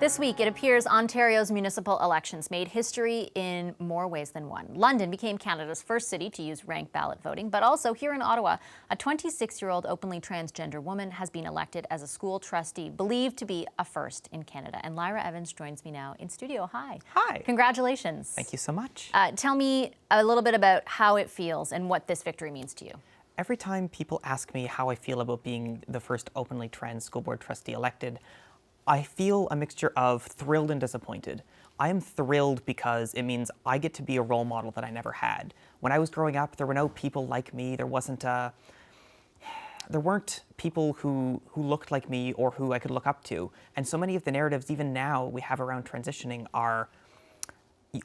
This week, it appears Ontario's municipal elections made history in more ways than one. London became Canada's first city to use ranked ballot voting, but also here in Ottawa, a 26-year-old openly transgender woman has been elected as a school trustee, believed to be a first in Canada. And Lyra Evans joins me now in studio. Hi. Hi. Congratulations. Thank you so much. Tell me a little bit about how it feels and what this victory means to you. Every time people ask me how I feel about being the first openly trans school board trustee elected, I feel a mixture of thrilled and disappointed. I am thrilled because it means I get to be a role model that I never had. When I was growing up, there were no people like me. There weren't people who looked like me or who I could look up to. And so many of the narratives, even now, we have around transitioning are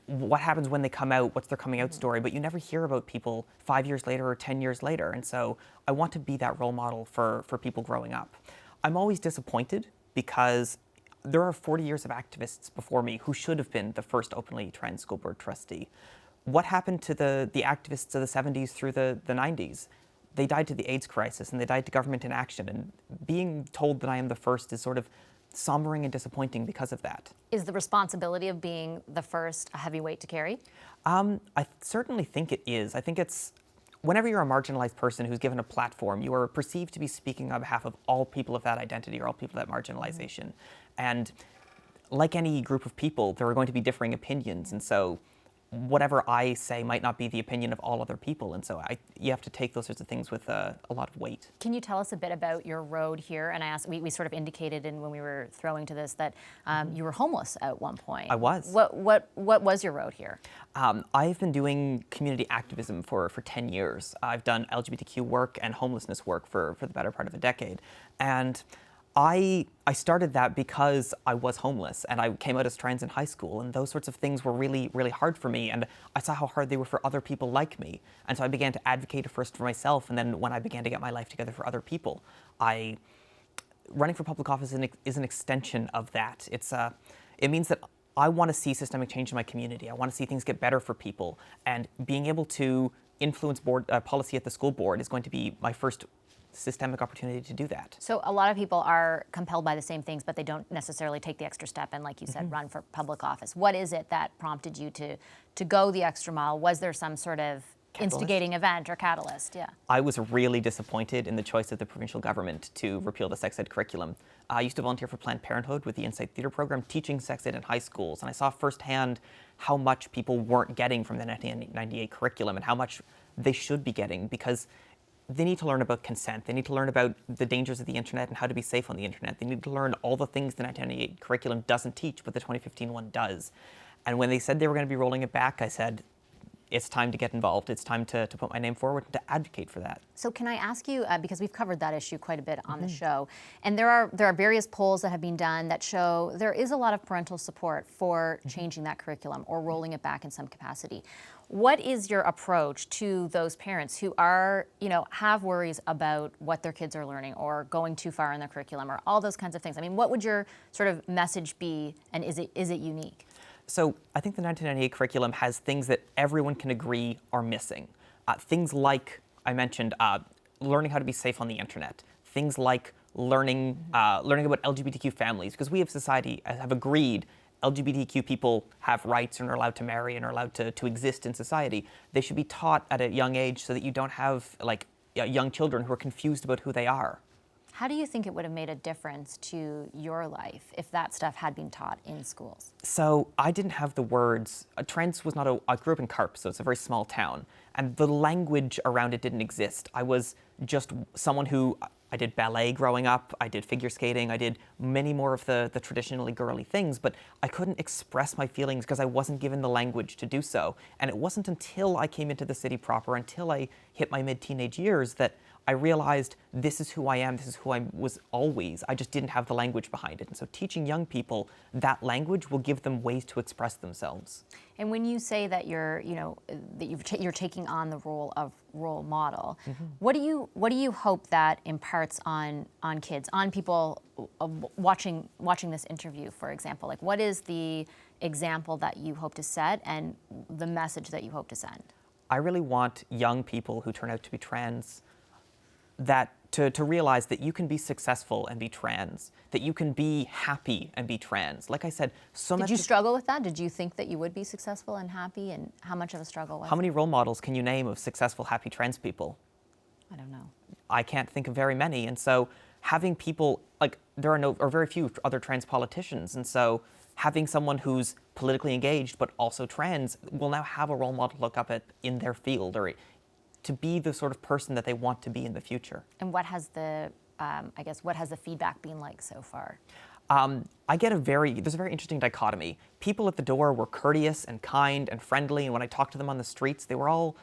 what happens when they come out, what's their coming out story, but you never hear about people 5 years later or 10 years later. And so I want to be that role model for people growing up. I'm always disappointed because there are 40 years of activists before me who should have been the first openly trans school board trustee. What happened to the activists of the 70s through the 90s? They died to the AIDS crisis and they died to government inaction. And being told that I am the first is sort of sombering and disappointing because of that. Is the responsibility of being the first a heavy weight to carry? I certainly think it is. I think it's, whenever you're a marginalized person who's given a platform, you are perceived to be speaking on behalf of all people of that identity or all people of that marginalization. And like any group of people, there are going to be differing opinions. And so whatever I say might not be the opinion of all other people. And so you have to take those sorts of things with a lot of weight. Can you tell us a bit about your road here? And I asked, we sort of indicated when we were throwing to this that you were homeless at one point. I was. What was your road here? I've been doing community activism for 10 years. I've done LGBTQ work and homelessness work for the better part of a decade. And I started that because I was homeless and I came out as trans in high school, and those sorts of things were really, really hard for me, and I saw how hard they were for other people like me. And so I began to advocate first for myself, and then when I began to get my life together for other people, running for public office is an extension of that. It means that I want to see systemic change in my community. I want to see things get better for people, and being able to influence policy at the school board is going to be my first systemic opportunity to do that. So a lot of people are compelled by the same things, but they don't necessarily take the extra step and, like you said, run for public office. What is it that prompted you to go the extra mile? Was there some sort of instigating event or catalyst? Yeah. I was really disappointed in the choice of the provincial government to repeal the sex ed curriculum. I used to volunteer for Planned Parenthood with the Insight Theatre program, teaching sex ed in high schools, and I saw firsthand how much people weren't getting from the 1998 curriculum and how much they should be getting, because they need to learn about consent. They need to learn about the dangers of the internet and how to be safe on the internet. They need to learn all the things the 1998 curriculum doesn't teach, but the 2015 one does. And when they said they were going to be rolling it back, I said, it's time to get involved. It's time to put my name forward and to advocate for that. So can I ask you, because we've covered that issue quite a bit on the show, and there are various polls that have been done that show there is a lot of parental support for changing that curriculum or rolling it back in some capacity. What is your approach to those parents who are, have worries about what their kids are learning or going too far in their curriculum or all those kinds of things? I mean, what would your sort of message be, and is it unique? So I think the 1998 curriculum has things that everyone can agree are missing. Things like, I mentioned, learning how to be safe on the internet. Things like learning about LGBTQ families, because we as society have agreed LGBTQ people have rights and are allowed to marry and are allowed to exist in society. They should be taught at a young age so that you don't have young children who are confused about who they are. How do you think it would have made a difference to your life if that stuff had been taught in schools? So I didn't have the words. Trans was not I grew up in Carp, so it's a very small town, and the language around it didn't exist. I was just someone who, I did ballet growing up, I did figure skating, I did many more of the traditionally girly things, but I couldn't express my feelings because I wasn't given the language to do so. And it wasn't until I came into the city proper, until I hit my mid-teenage years, that I realized this is who I am, this is who I was always. I just didn't have the language behind it. And so teaching young people that language will give them ways to express themselves. And when you say that you're taking on the role of role model, what do you hope that imparts on kids, on people watching this interview, for example? Like, what is the example that you hope to set and the message that you hope to send? I really want young people who turn out to be trans that to realize that you can be successful and be trans, that you can be happy and be trans. Like I said, so much. Did you struggle with that? Did you think that you would be successful and happy, and how much of a struggle was How it? many role models can you name of successful, happy trans people? I don't know. I can't think of very many. And so having people, like, there are no, or very few other trans politicians. And so having someone who's politically engaged but also trans will now have a role model to look up at in their field, or to be the sort of person that they want to be in the future. And what has the, what has the feedback been like so far? I get there's a very interesting dichotomy. People at the door were courteous and kind and friendly, and when I talked to them on the streets, they were all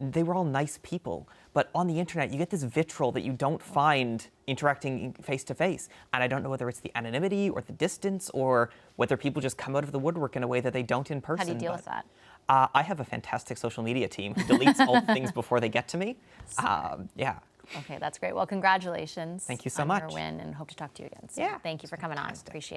nice people. But on the internet, you get this vitriol that you don't find interacting face to face. And I don't know whether it's the anonymity or the distance, or whether people just come out of the woodwork in a way that they don't in person. How do you deal with that? I have a fantastic social media team who deletes all things before they get to me. Yeah. Okay, that's great. Well, congratulations. Thank you so on much. your win, and hope to talk to you again soon. Yeah. Thank you for coming on. Appreciate it.